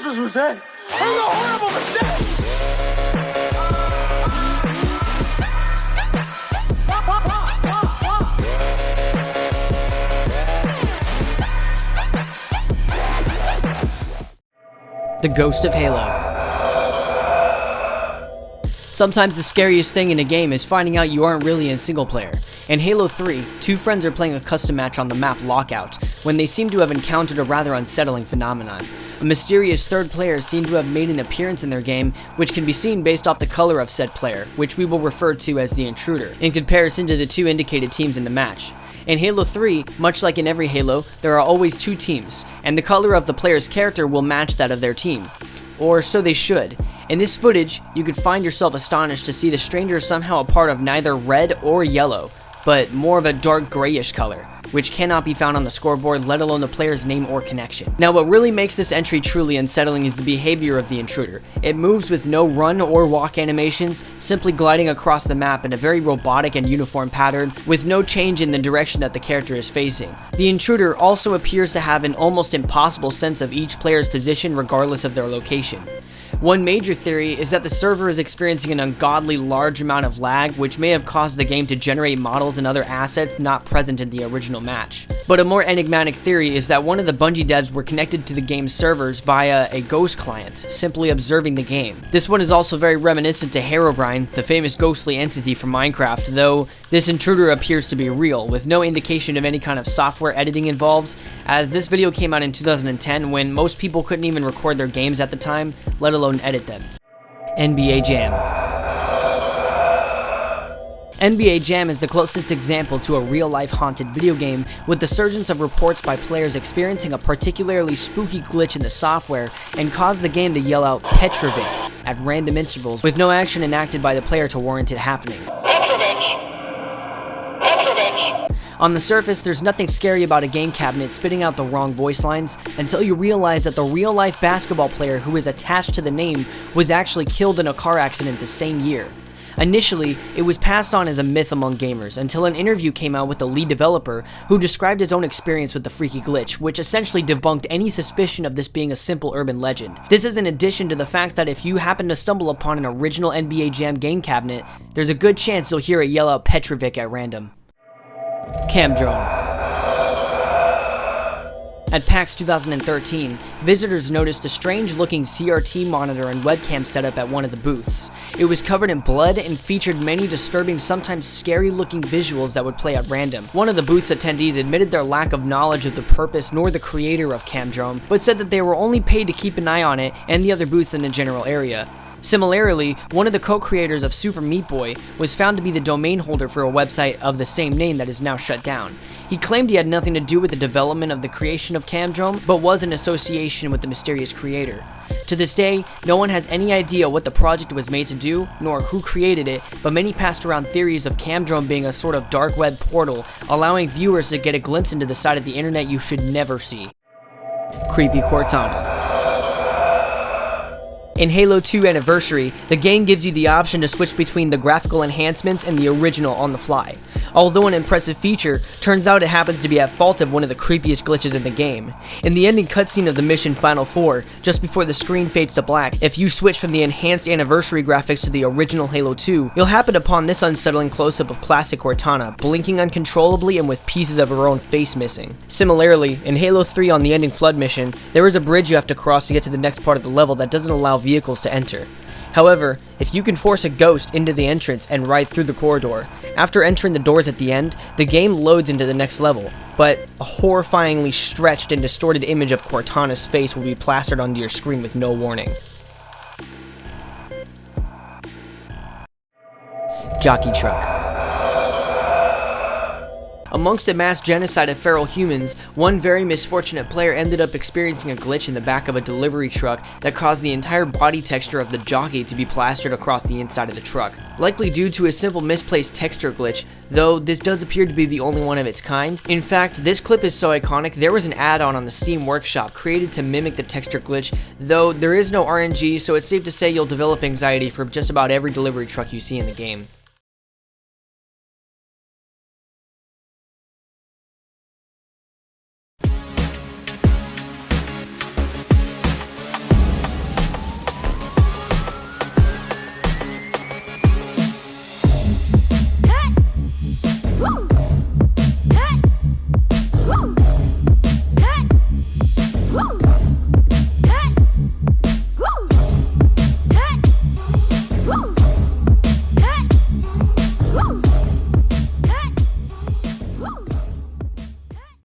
business was said. It was a horrible mistake. The Ghost of Halo. Sometimes the scariest thing in a game is finding out you aren't really in single player. In Halo 3, two friends are playing a custom match on the map Lockout, when they seem to have encountered a rather unsettling phenomenon. A mysterious third player seemed to have made an appearance in their game, which can be seen based off the color of said player, which we will refer to as the intruder, in comparison to the two indicated teams in the match. In Halo 3, much like in every Halo, there are always two teams, and the color of the player's character will match that of their team. Or so they should. In this footage, you could find yourself astonished to see the stranger somehow a part of neither red or yellow, but more of a dark grayish color, which cannot be found on the scoreboard, let alone the player's name or connection. Now, what really makes this entry truly unsettling is the behavior of the intruder. It moves with no run or walk animations, simply gliding across the map in a very robotic and uniform pattern, with no change in the direction that the character is facing. The intruder also appears to have an almost impossible sense of each player's position regardless of their location. One major theory is that the server is experiencing an ungodly large amount of lag, which may have caused the game to generate models and other assets not present in the original match. But a more enigmatic theory is that one of the Bungie devs were connected to the game's servers via a ghost client, simply observing the game. This one is also very reminiscent to Herobrine, the famous ghostly entity from Minecraft, though this intruder appears to be real, with no indication of any kind of software editing involved, as this video came out in 2010 when most people couldn't even record their games at the time, let alone edit them. NBA Jam. NBA Jam is the closest example to a real-life haunted video game, with the surgence of reports by players experiencing a particularly spooky glitch in the software and caused the game to yell out Petrovic at random intervals, with no action enacted by the player to warrant it happening. On the surface, there's nothing scary about a game cabinet spitting out the wrong voice lines until you realize that the real-life basketball player who is attached to the name was actually killed in a car accident the same year. Initially, it was passed on as a myth among gamers until an interview came out with the lead developer who described his own experience with the freaky glitch, which essentially debunked any suspicion of this being a simple urban legend. This is in addition to the fact that if you happen to stumble upon an original NBA Jam game cabinet, there's a good chance you'll hear it yell out Petrovic at random. Cam Drone. At PAX 2013, visitors noticed a strange-looking CRT monitor and webcam setup at one of the booths. It was covered in blood and featured many disturbing, sometimes scary-looking visuals that would play at random. One of the booth's attendees admitted their lack of knowledge of the purpose nor the creator of Cam Drone, but said that they were only paid to keep an eye on it and the other booths in the general area. Similarly, one of the co-creators of Super Meat Boy was found to be the domain holder for a website of the same name that is now shut down. He claimed he had nothing to do with the development of the creation of Camdrome, but was in association with the mysterious creator. To this day, no one has any idea what the project was made to do, nor who created it, but many passed around theories of Camdrome being a sort of dark web portal, allowing viewers to get a glimpse into the side of the internet you should never see. Creepy Cortana. In Halo 2 Anniversary, the game gives you the option to switch between the graphical enhancements and the original on the fly. Although an impressive feature, turns out it happens to be at fault of one of the creepiest glitches in the game. In the ending cutscene of the mission Final 4, just before the screen fades to black, if you switch from the enhanced Anniversary graphics to the original Halo 2, you'll happen upon this unsettling close-up of classic Cortana, blinking uncontrollably and with pieces of her own face missing. Similarly, in Halo 3 on the ending Flood mission, there is a bridge you have to cross to get to the next part of the level that doesn't allow vehicles to enter. However, if you can force a ghost into the entrance and ride through the corridor, after entering the doors at the end, the game loads into the next level, but a horrifyingly stretched and distorted image of Cortana's face will be plastered onto your screen with no warning. Jockey Truck. Amongst the mass genocide of feral humans, one very misfortunate player ended up experiencing a glitch in the back of a delivery truck that caused the entire body texture of the jockey to be plastered across the inside of the truck. Likely due to a simple misplaced texture glitch, though this does appear to be the only one of its kind. In fact, this clip is so iconic, there was an add-on on the Steam Workshop created to mimic the texture glitch, though there is no RNG, so it's safe to say you'll develop anxiety for just about every delivery truck you see in the game.